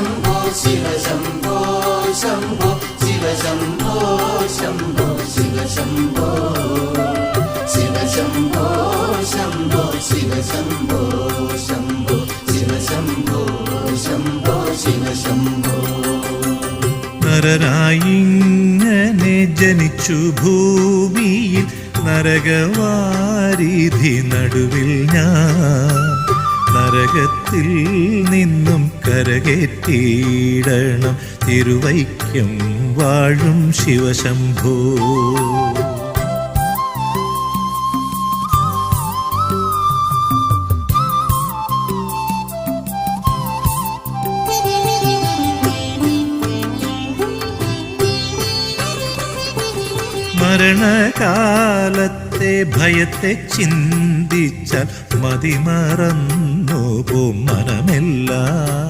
ശംഭോ ശിവ ശംഭോ ശംഭോ ശിവ ശംഭോ ശംഭോ ശിവ ശംഭോ ശിവ ശംഭോ ശംഭോ ശിവ ശംഭോ ശംഭോ ശിവ ശംഭോ ശംഭോ ശിവ ശംഭോ. നരനായിങ്ങനെ ജനിച്ചു ഭൂമിയിൽ നരകവാരിധി നടുവിൽ ഞാൻ നരകത്തിൽ നിന്നും കരകേറ്റിയിടണം തിരുവൈക്കം വാഴും ശിവശംഭോ. മരണകാലത്തെ ഭയത്തെ ചിന്തിച്ചാൽ മതിമറന്നു പോം മനമെല്ലാം.